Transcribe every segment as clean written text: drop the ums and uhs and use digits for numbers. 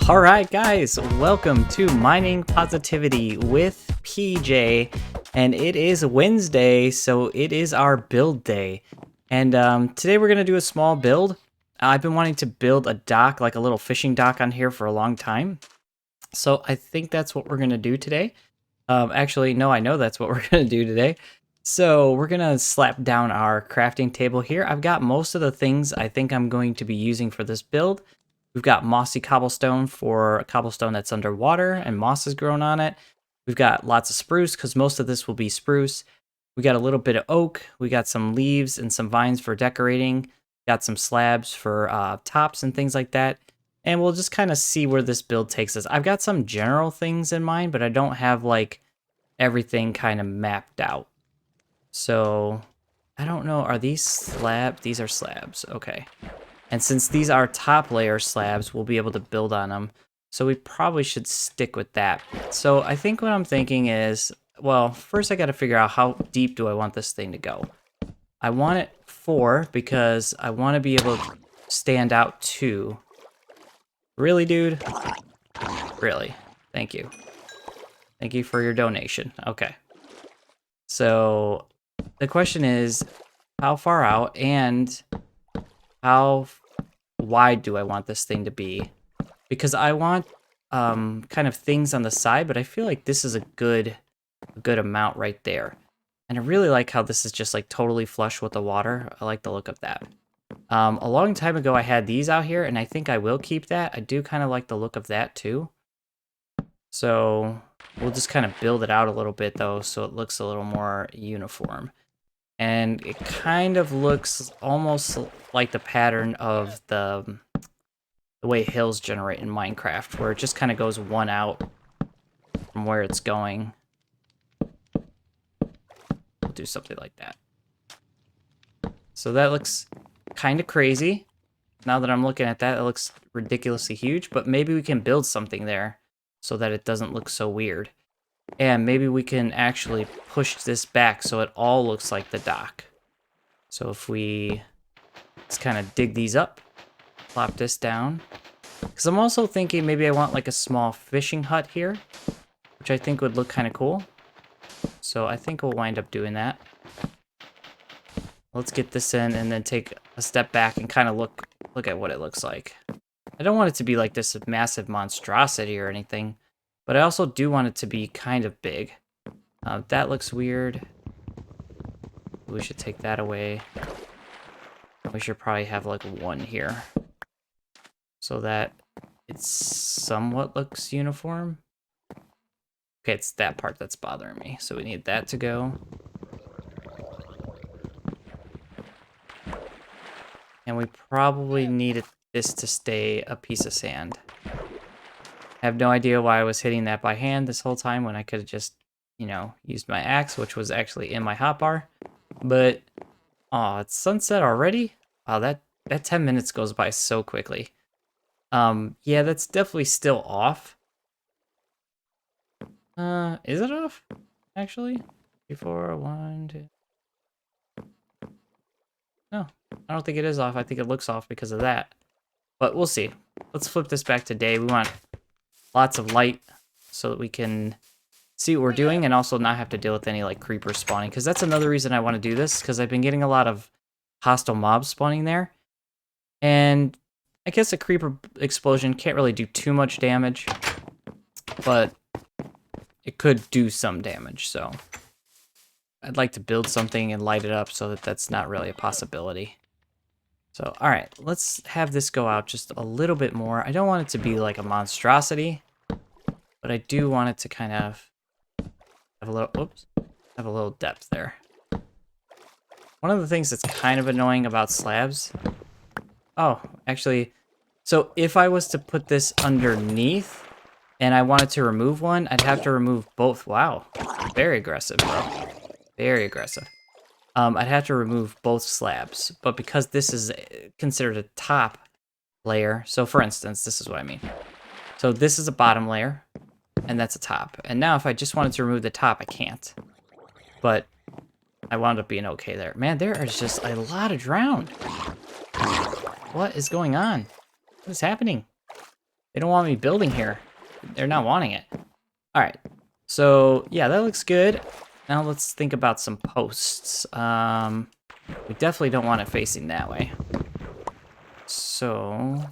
Alright guys, welcome to Mining Positivity with PJ, and it is Wednesday, so it is our build day. And today we're going to do a small build. I've been wanting to build a dock, like a little fishing dock on here for a long time. So I think that's what we're going to do today. Actually, no, I know that's what we're going to do today. So we're going to slap down our crafting table here. I've got most of the things I think I'm going to be using for this build. We've got mossy cobblestone for a cobblestone that's underwater and moss has grown on it. We've got lots of spruce because most of this will be spruce. We got a little bit of oak. We got some leaves and some vines for decorating. Got some slabs for tops and things like that. And we'll just kind of see where this build takes us. I've got some general things in mind, but I don't have like everything kind of mapped out. So I don't know. Are these slabs? These are slabs. Okay. And since these are top layer slabs, we'll be able to build on them. So we probably should stick with that. So I think what I'm thinking is, well, first I got to figure out how deep do I want this thing to go. I want it 4 because I want to be able to stand out 2. Really, dude? Really? Thank you. Thank you for your donation. Okay. So the question is, how far out and how wide do I want this thing to be? Because I want kind of things on the side, but I feel like this is a good amount right there. And I really like how this is just like totally flush with the water. I like the look of that. A long time ago I had these out here, and I think I will keep that. I do kind of like the look of that too. So we'll just kind of build it out a little bit though, so it looks a little more uniform. And it kind of looks almost like the pattern of the way hills generate in Minecraft, where it just kind of goes one out from where it's going. We'll do something like that. So that looks kind of crazy. Now that I'm looking at that, it looks ridiculously huge, but maybe we can build something there so that it doesn't look so weird. And maybe we can actually push this back so it all looks like the dock. So if we just kind of dig these up, plop this down. Because I'm also thinking maybe I want like a small fishing hut here, which I think would look kind of cool. So I think we'll wind up doing that. Let's get this in and then take a step back and kind of look at what it looks like. I don't want it to be like this massive monstrosity or anything, but I also do want it to be kind of big. That looks weird. We should take that away. We should probably have like 1 here, so that it somewhat looks uniform. Okay, it's that part that's bothering me, so we need that to go. And we probably needed this to stay a piece of sand. I have no idea why I was hitting that by hand this whole time when I could have just, you know, used my axe, which was actually in my hotbar. But, oh, it's sunset already? Wow, that 10 minutes goes by so quickly. Yeah, that's definitely still off. Is it off? Actually? 4, 1, 2. No, I don't think it is off. I think it looks off because of that. But we'll see. Let's flip this back to day. We want lots of light so that we can see what we're doing and also not have to deal with any like creepers spawning. Because that's another reason I want to do this, because I've been getting a lot of hostile mobs spawning there. And I guess a creeper explosion can't really do too much damage, but it could do some damage. So I'd like to build something and light it up so that that's not really a possibility. So, all right, let's have this go out just a little bit more. I don't want it to be like a monstrosity, but I do want it to kind of have a little, oops, have a little depth there. One of the things that's kind of annoying about slabs, oh, actually, so if I was to put this underneath and I wanted to remove one, I'd have to remove both. Wow, very aggressive, bro. Very aggressive. I'd have to remove both slabs, but because this is considered a top layer, so for instance, this is what I mean. So this is a bottom layer, and that's a top. And now if I just wanted to remove the top, I can't. But I wound up being okay there. Man, there is just a lot of drowned. What is going on? What is happening? They don't want me building here. They're not wanting it. All right. So yeah, that looks good. Now let's think about some posts. We definitely don't want it facing that way. So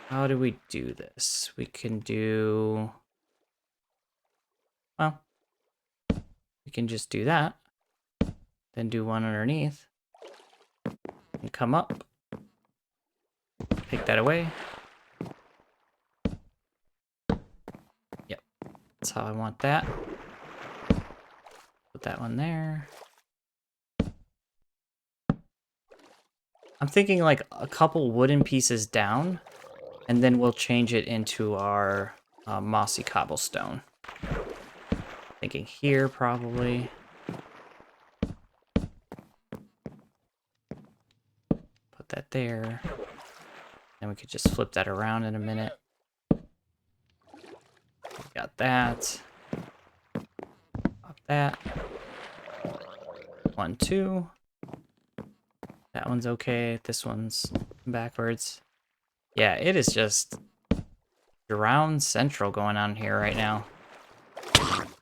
how do we do this? We can do, well, we can just do that. Then do one underneath. And come up. Take that away. Yep. That's how I want that. Put that one there. I'm thinking like a couple wooden pieces down, and then we'll change it into our mossy cobblestone. Thinking here, probably. Put that there. And we could just flip that around in a minute. Got that. Pop that. 1, 2. That one's okay. This one's backwards. Yeah, it is just drown central going on here right now.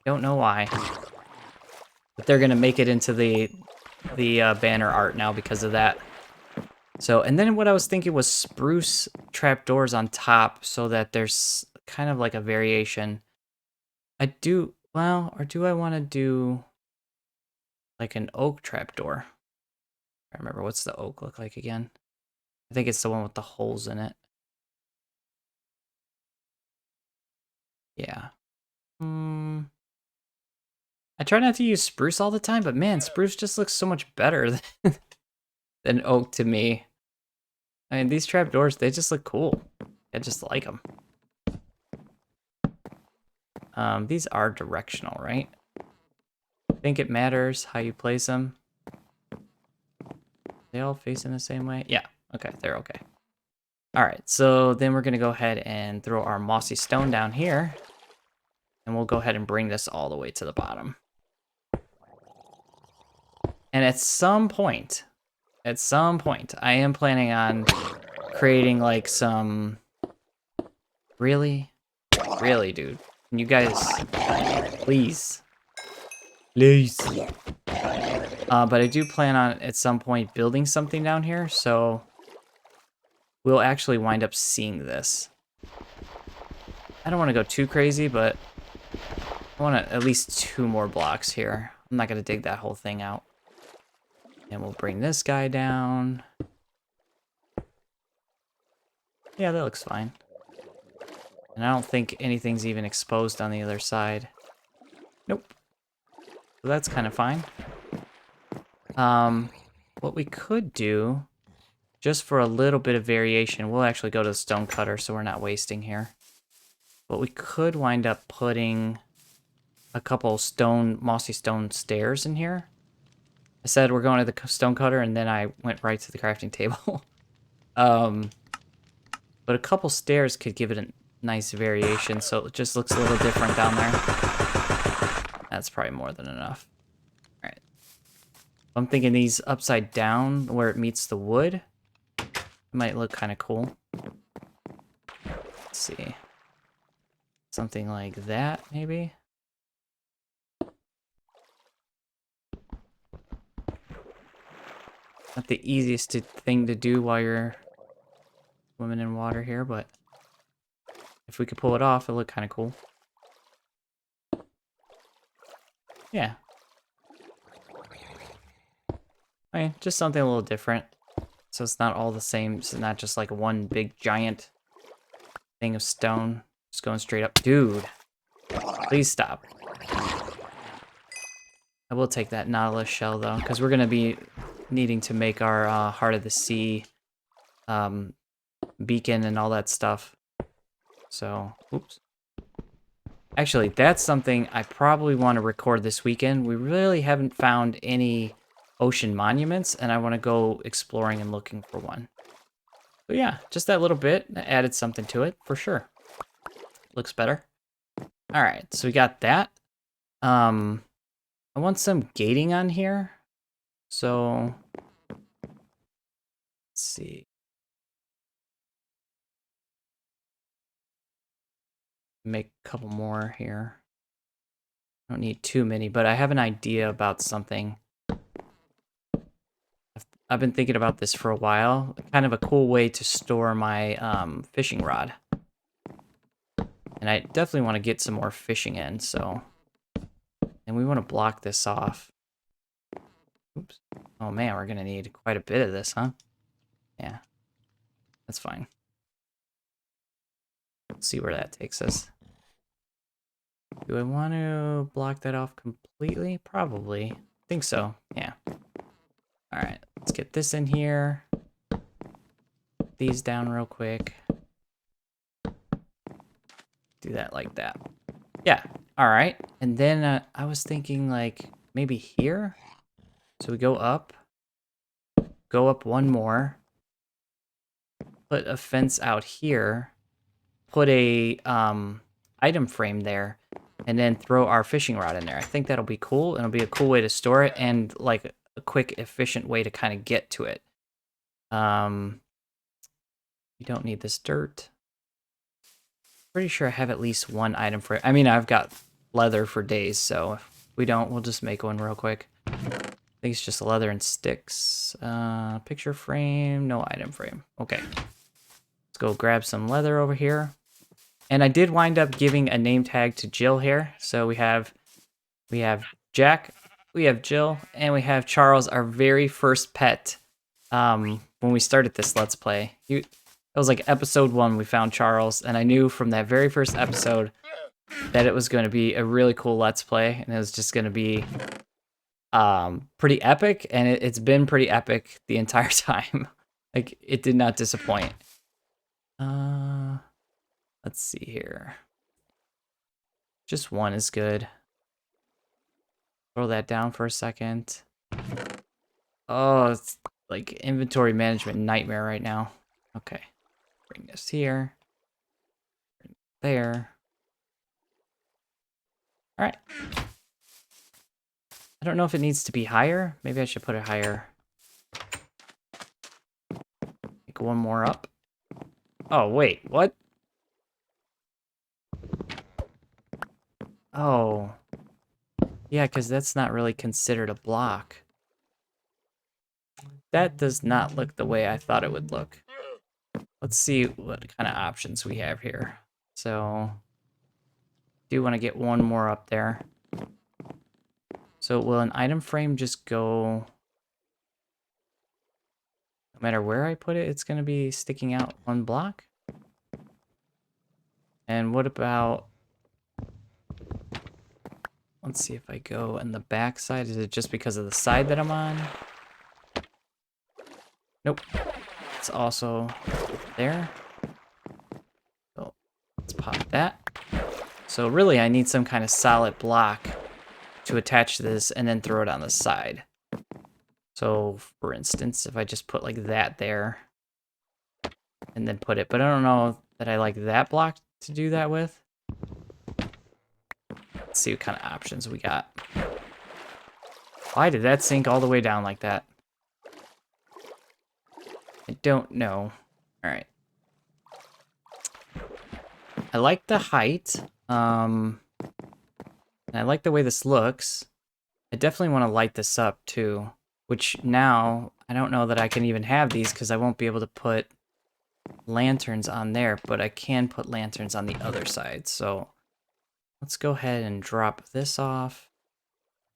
Don't know why. But they're gonna make it into the banner art now because of that. So, and then what I was thinking was spruce trapdoors on top so that there's kind of like a variation. I do, well, or do I want to do like an oak trapdoor? I remember, what's the oak look like again? I think it's the one with the holes in it. Yeah. I try not to use spruce all the time, but man, spruce just looks so much better than oak to me. I mean, these trapdoors, they just look cool. I just like them. These are directional, right? I think it matters how you place them. They all facing the same way? Yeah, okay, they're okay. All right, so then we're gonna go ahead and throw our mossy stone down here. And we'll go ahead and bring this all the way to the bottom. And at some point, I am planning on creating like some... Really? Really, dude. Can you guys... Please. Please. But I do plan on, at some point, building something down here, so... We'll actually wind up seeing this. I don't want to go too crazy, but... I want at least 2 more blocks here. I'm not going to dig that whole thing out. And we'll bring this guy down. Yeah, that looks fine. And I don't think anything's even exposed on the other side. Nope. So that's kind of fine. What we could do, just for a little bit of variation, we'll actually go to the stone cutter so we're not wasting here. But we could wind up putting a couple mossy stone stairs in here. I said we're going to the stone cutter, and then I went right to the crafting table. But a couple stairs could give it a nice variation, so it just looks a little different down there. That's probably more than enough. All right. I'm thinking these upside down, where it meets the wood, might look kind of cool. Let's see. Something like that, maybe? Not the easiest thing to do while you're swimming in water here, but if we could pull it off, it'll look kind of cool. Yeah. I mean, just something a little different. So it's not all the same. It's not just like one big giant thing of stone. Just going straight up. Dude, please stop. I will take that Nautilus shell, though, because we're going to be needing to make our Heart of the Sea beacon and all that stuff. So, oops. Actually, that's something I probably want to record this weekend. We really haven't found any ocean monuments, and I want to go exploring and looking for one. So yeah, just that little bit added something to it, for sure. Looks better. All right, so we got that. I want some gating on here. So, let's see. Make a couple more here. I don't need too many, but I have an idea about something. I've been thinking about this for a while. Kind of a cool way to store my fishing rod. And I definitely want to get some more fishing in, so... And we want to block this off. Oops. Oh man, we're going to need quite a bit of this, huh? Yeah. That's fine. Let's see where that takes us. Do I want to block that off completely? Probably. I think so. Yeah. Alright, let's get this in here. These down real quick. Do that like that. Yeah. Alright. And then I was thinking like maybe here. So we go up one more. Put a fence out here. Put a item frame there. And then throw our fishing rod in there. I think that'll be cool. And it'll be a cool way to store it. And like a quick, efficient way to kind of get to it. You don't need this dirt. Pretty sure I have at least one item for it. I mean, I've got leather for days, so if we don't, we'll just make one real quick. I think it's just leather and sticks. Picture frame, no item frame. Okay. Let's go grab some leather over here. And I did wind up giving a name tag to Jill here. So we have Jack, we have Jill, and we have Charles, our very first pet. When we started this Let's Play. It was like episode 1 we found Charles, and I knew from that very first episode that it was going to be a really cool Let's Play, and it was just going to be pretty epic, and it's been pretty epic the entire time. Like, it did not disappoint. Let's see here. Just one is good. Throw that down for a second. Oh, it's like inventory management nightmare right now. Okay. Bring this here. Bring it there. All right. I don't know if it needs to be higher. Maybe I should put it higher. Make one more up. Oh, wait. What? Oh. Yeah, because that's not really considered a block. That does not look the way I thought it would look. Let's see what kind of options we have here. So, do want to get one more up there. So will an item frame just go... No matter where I put it, it's going to be sticking out one block? And what about... Let's see if I go on the back side. Is it just because of the side that I'm on? Nope. It's also there. So let's pop that. So really I need some kind of solid block to attach to this and then throw it on the side. So for instance, if I just put like that there and then put it, but I don't know that I like that block to do that with. Let's see what kind of options we got. Why did that sink all the way down like that? I don't know. All right. I like the height. And I like the way this looks. I definitely want to light this up too. Which now, I don't know that I can even have these because I won't be able to put lanterns on there. But I can put lanterns on the other side. So let's go ahead and drop this off.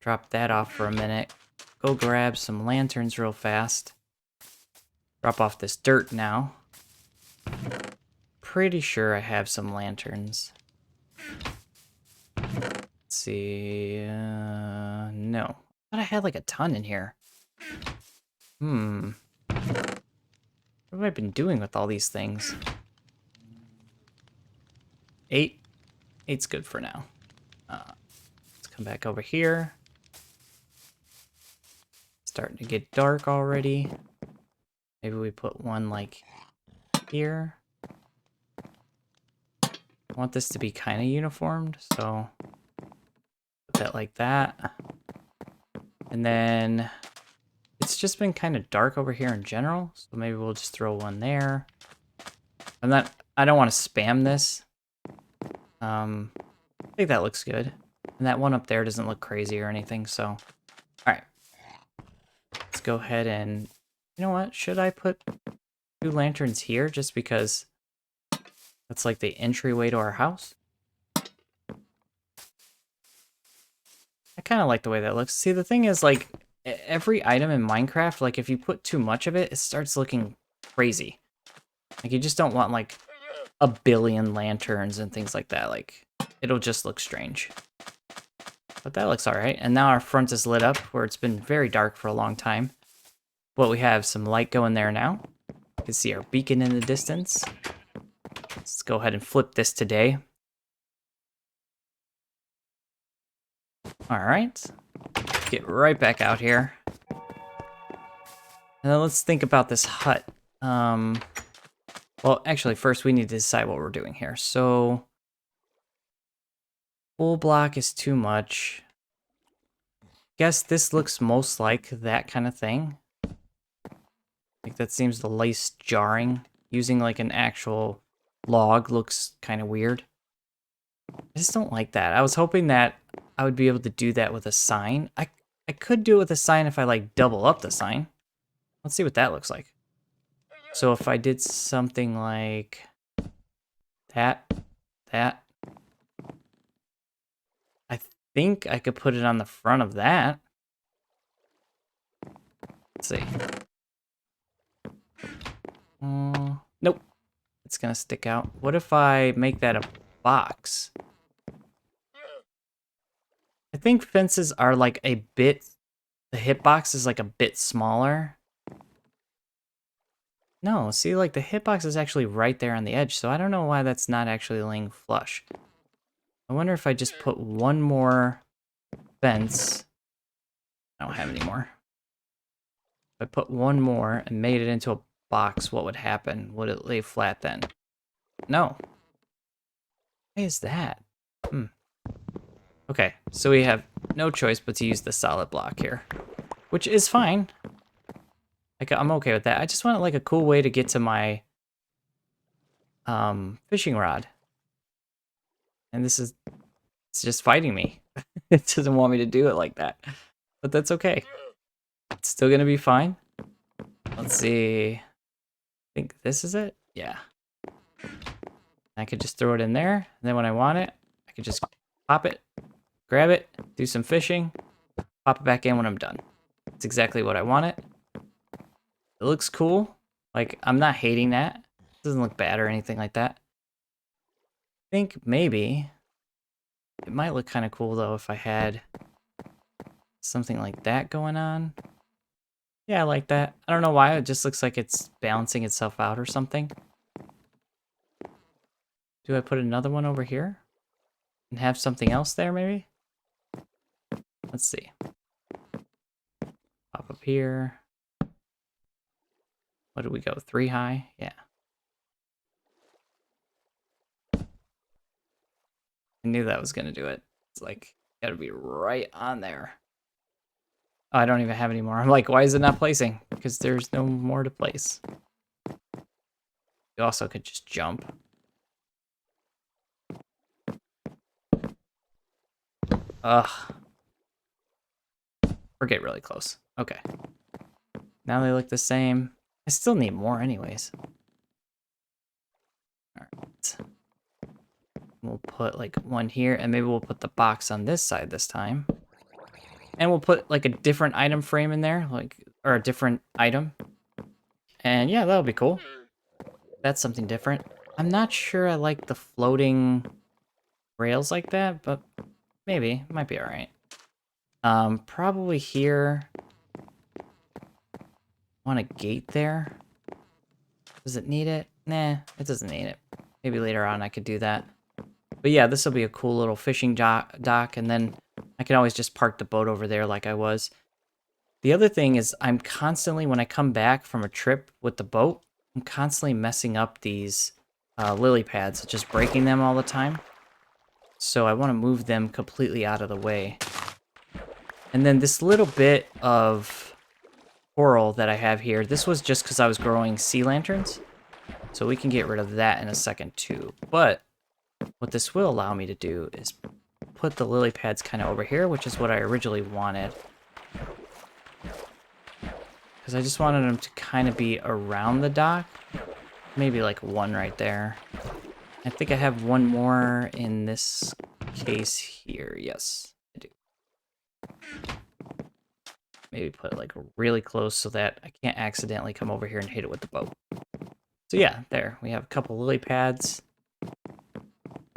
Drop that off for a minute. Go grab some lanterns real fast. Drop off this dirt now. Pretty sure I have some lanterns. Let's see. No. I thought I had like a ton in here. What have I been doing with all these things? 8. 8's good for now. Let's come back over here. Starting to get dark already. Maybe we put one like here. I want this to be kind of uniformed, so put that like that. And then it's just been kind of dark over here in general, so maybe we'll just throw one there. I don't want to spam this. I think that looks good. And that one up there doesn't look crazy or anything, so... Alright. Let's go ahead and... You know what? Should I put 2 lanterns here just because that's like the entryway to our house? I kind of like the way that looks. See, the thing is, like, every item in Minecraft, like, if you put too much of it, it starts looking crazy. Like, you just don't want, like, a billion lanterns and things like that. Like, it'll just look strange. But that looks alright. And now our front is lit up, where it's been very dark for a long time. But we have some light going there now. You can see our beacon in the distance. Let's go ahead and flip this today. Alright. Get right back out here. And then let's think about this hut. Well, actually, first we need to decide what we're doing here. So, full block is too much. Guess this looks most like that kind of thing. Like, that seems the least jarring. Using, like, an actual log looks kind of weird. I just don't like that. I was hoping that I would be able to do that with a sign. I could do it with a sign if I, like, double up the sign. Let's see what that looks like. So if I did something like that. I think I could put it on the front of that. Let's see. Nope. It's gonna stick out. What if I make that a box? I think fences are like a bit... The hitbox is like a bit smaller. No, see, like the hitbox is actually right there on the edge, so I don't know why that's not actually laying flush. I wonder if I just put one more fence. I don't have any more. If I put one more and made it into a box, what would happen? Would it lay flat then? No. Why is that? Okay, so we have no choice but to use the solid block here, which is fine. Like, I'm okay with that. I just want like a cool way to get to my fishing rod. And it's just fighting me. It doesn't want me to do it like that. But that's okay. It's still gonna be fine. Let's see. I think this is it? Yeah. I could just throw it in there, and then when I want it, I could just pop it, grab it, do some fishing, pop it back in when I'm done. It's exactly what I want it. It looks cool. Like, I'm not hating that. It doesn't look bad or anything like that. I think maybe it might look kind of cool, though, if I had something like that going on. Yeah, I like that. I don't know why. It just looks like it's balancing itself out or something. Do I put another one over here? And have something else there, maybe? Let's see. Pop up here. What did we go? 3 high? Yeah. I knew that was going to do it. It's like, gotta be right on there. Oh, I don't even have any more. I'm like, why is it not placing? Because there's no more to place. You also could just jump. Ugh. Or get really close. Okay. Now they look the same. I still need more anyways. Alright. We'll put like one here, and maybe we'll put the box on this side this time. And we'll put like a different item frame in there, like, or a different item. And yeah, that'll be cool. That's something different. I'm not sure I like the floating rails like that, but maybe. It might be alright. Probably here. Want a gate there? Does it need it? Nah, it doesn't need it. Maybe later on I could do that. But yeah, this will be a cool little fishing dock, and then I can always just park the boat over there like I was. The other thing is I'm constantly, when I come back from a trip with the boat, I'm constantly messing up these lily pads, just breaking them all the time. So I want to move them completely out of the way. And then this little bit of coral that I have here, this was just because I was growing sea lanterns. So we can get rid of that in a second too. But what this will allow me to do is put the lily pads kind of over here, which is what I originally wanted. Because I just wanted them to kind of be around the dock. Maybe like one right there. I think I have one more in this case here. Yes, I do. Maybe put it like really close so that I can't accidentally come over here and hit it with the boat. So yeah, there. We have a couple lily pads.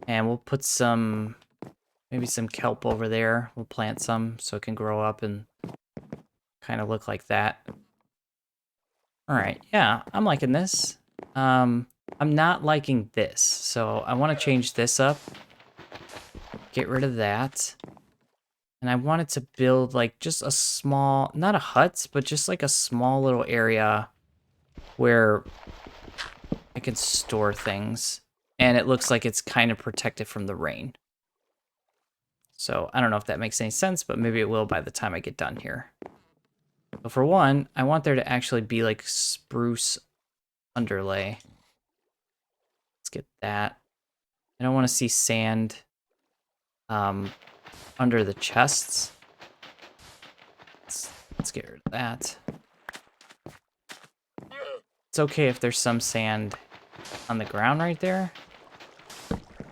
And we'll put some, maybe some kelp over there. We'll plant some so it can grow up and kind of look like that. All right, yeah, I'm liking this. I'm not liking this, so I want to change this up. Get rid of that. And I wanted to build like just a small, not a hut, but just like a small little area where I can store things. And it looks like it's kind of protected from the rain. So I don't know if that makes any sense, but maybe it will by the time I get done here. But for one, I want there to actually be like spruce underlay. Let's get that. I don't want to see sand under the chests. Let's get rid of that. It's okay if there's some sand on the ground right there.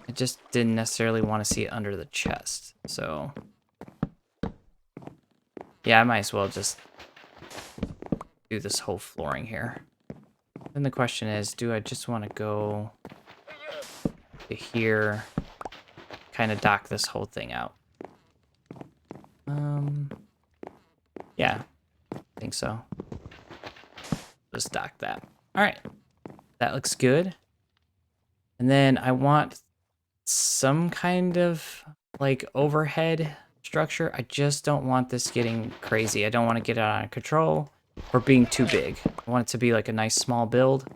I just didn't necessarily want to see it under the chest. So yeah, I might as well just do this whole flooring here. Then the question is, do I just want to go to here, kind of dock this whole thing out? Yeah, I think so. Just dock that. All right, that looks good. And then I want some kind of like overhead structure. I just don't want this getting crazy. I don't want to get out of control or being too big. I want it to be like a nice small build.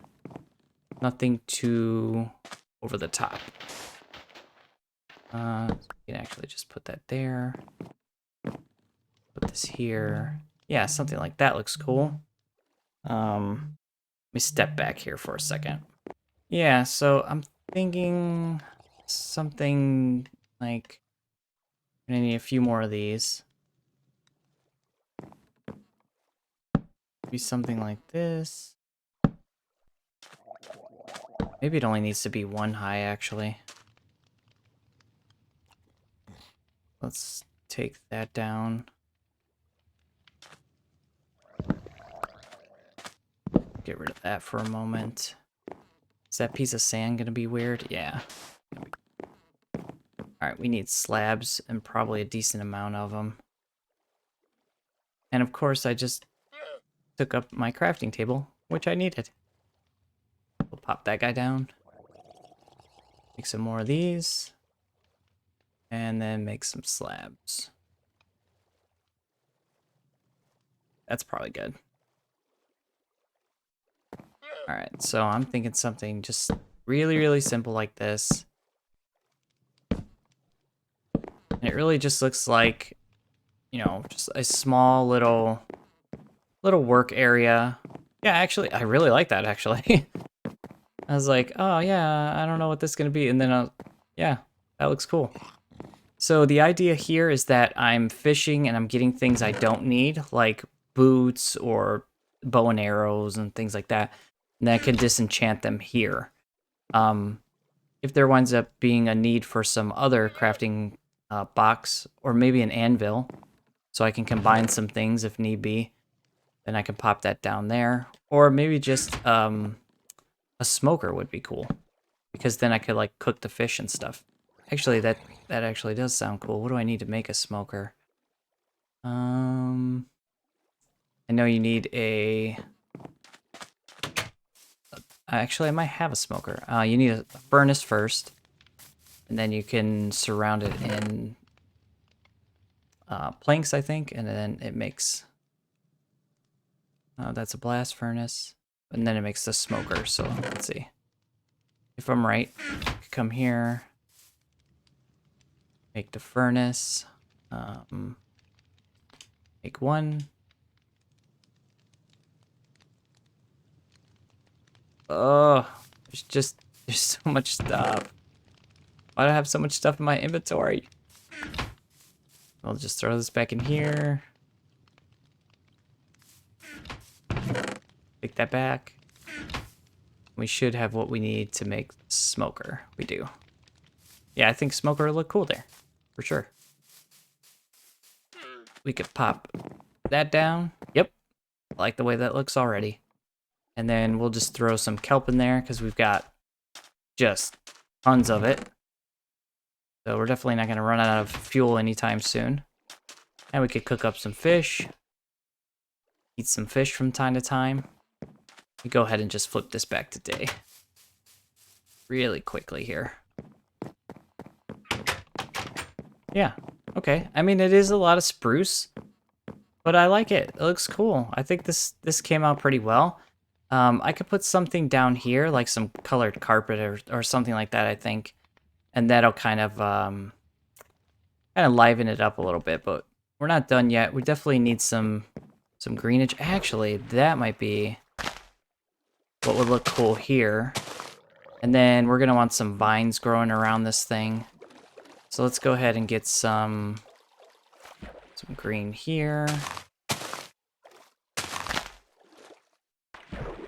Nothing too over the top. You can actually just put that there. Put this here. Yeah, something like that looks cool. Let me step back here for a second. Yeah, so I'm thinking something like I need a few more of these. Maybe something like this. Maybe it only needs to be one high, actually. Let's take that down. Get rid of that for a moment. Is that piece of sand gonna be weird? Yeah. Alright, we need slabs and probably a decent amount of them. And of course, I just took up my crafting table, which I needed. We'll pop that guy down. Make some more of these. And then make some slabs. That's probably good. Alright, so I'm thinking something just really, really simple like this. And it really just looks like, you know, just a small little work area. Yeah, actually, I really like that, actually. I was like, oh, yeah, I don't know what this is going to be. And then, yeah, that looks cool. So the idea here is that I'm fishing and I'm getting things I don't need, like boots or bow and arrows and things like that. And then I can disenchant them here. If there winds up being a need for some other crafting box or maybe an anvil, so I can combine some things if need be, then I can pop that down there. Or maybe just a smoker would be cool, because then I could like cook the fish and stuff. Actually, that actually does sound cool. What do I need to make a smoker? I know you need a... Actually, I might have a smoker. You need a furnace first, and then you can surround it in planks, I think, and then it makes... that's a blast furnace, and then it makes the smoker. So let's see. If I'm right, come here, make the furnace, make one. Oh, there's so much stuff. Why do I have so much stuff in my inventory? I'll just throw this back in here. Take that back. We should have what we need to make smoker. We do. Yeah, I think smoker will look cool there. For sure. We could pop that down. Yep. I like the way that looks already. And then we'll just throw some kelp in there because we've got just tons of it. So we're definitely not going to run out of fuel anytime soon. And we could cook up some fish. Eat some fish from time to time. We go ahead and just flip this back to day. Really quickly here. Yeah, okay. I mean, it is a lot of spruce, but I like it. It looks cool. I think this came out pretty well. I could put something down here, like some colored carpet or something like that, I think. And that'll kind of liven it up a little bit, but we're not done yet. We definitely need some greenage. Actually, that might be what would look cool here. And then we're gonna want some vines growing around this thing. So let's go ahead and get some green here.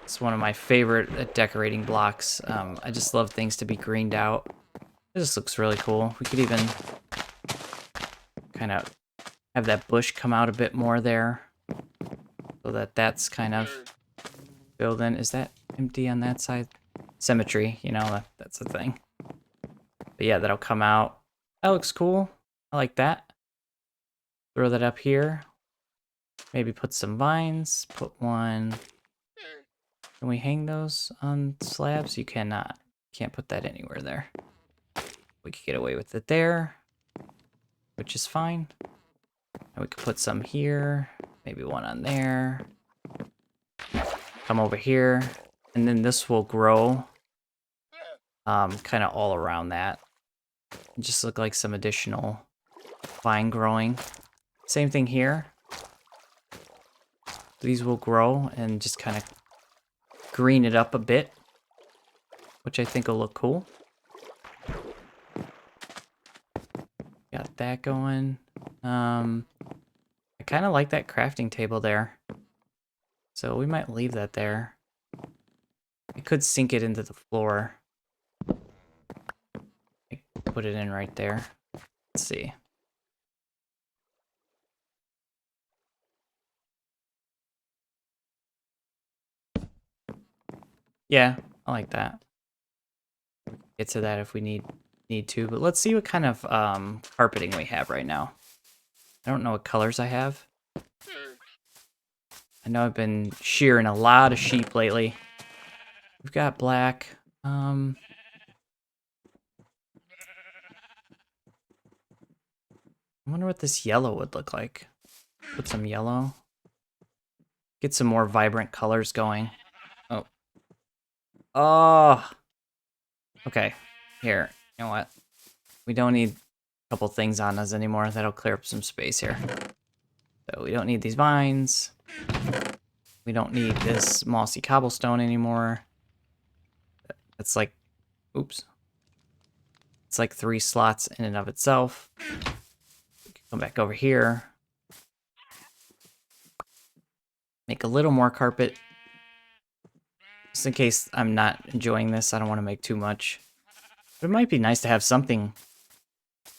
It's one of my favorite decorating blocks. I just love things to be greened out. It just looks really cool. We could even kind of have that bush come out a bit more there, so that that's kind of filled in. Is that empty on that side? Symmetry, you know, that's the thing. But yeah, that'll come out. That looks cool. I like that. Throw that up here. Maybe put some vines. Put one. Can we hang those on slabs? You cannot. Can't put that anywhere there. We could get away with it there, which is fine. And we could put some here. Maybe one on there. Come over here. And then this will grow kind of all around that. Just look like some additional vine growing. Same thing here. These will grow and just kind of green it up a bit, which I think will look cool. Got that going. I kind of like that crafting table there. So we might leave that there. I could sink it into the floor. Put it in right there. Let's see. Yeah, I like that. Get to that if we need to, but let's see what kind of carpeting we have right now. I don't know what colors I have. I know I've been shearing a lot of sheep lately. We've got black. I wonder what this yellow would look like. Put some yellow. Get some more vibrant colors going. Oh. Oh. Okay. Here. You know what? We don't need a couple things on us anymore. That'll clear up some space here. So we don't need these vines. We don't need this mossy cobblestone anymore. It's like, oops. It's like 3 slots in and of itself. Come back over here. Make a little more carpet. Just in case I'm not enjoying this, I don't want to make too much. But it might be nice to have something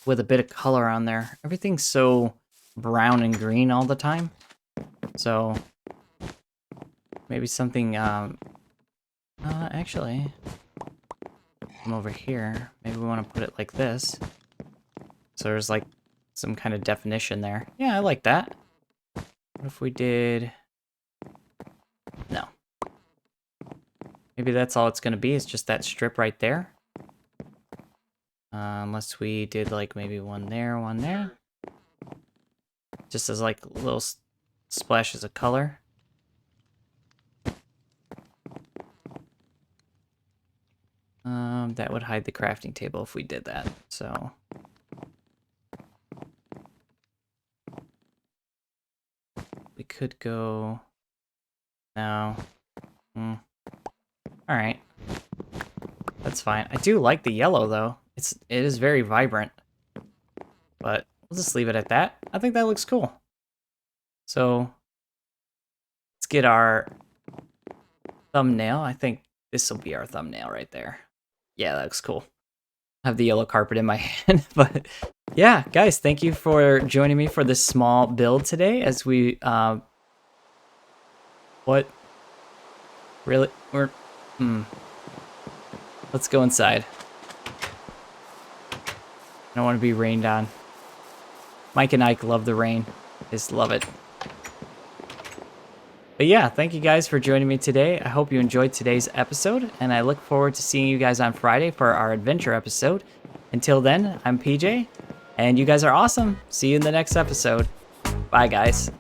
with a bit of color on there. Everything's so brown and green all the time. So maybe something, actually, come over here. Maybe we want to put it like this. So there's like some kind of definition there. Yeah, I like that. What if we did... No. Maybe that's all it's going to be, is just that strip right there. Unless we did like maybe one there. Just as like little splashes of color. That would hide the crafting table if we did that, so... We could go... No. Alright. That's fine. I do like the yellow, though. It is very vibrant. But we'll just leave it at that. I think that looks cool. So let's get our thumbnail. I think this will be our thumbnail right there. Yeah, that looks cool. I have the yellow carpet in my hand, but yeah, guys, thank you for joining me for this small build today as we, what? Really? Let's go inside. I don't want to be rained on. Mike and Ike love the rain. Just love it. But yeah, thank you guys for joining me today. I hope you enjoyed today's episode, and I look forward to seeing you guys on Friday for our adventure episode. Until then, I'm PJ, and you guys are awesome. See you in the next episode. Bye, guys.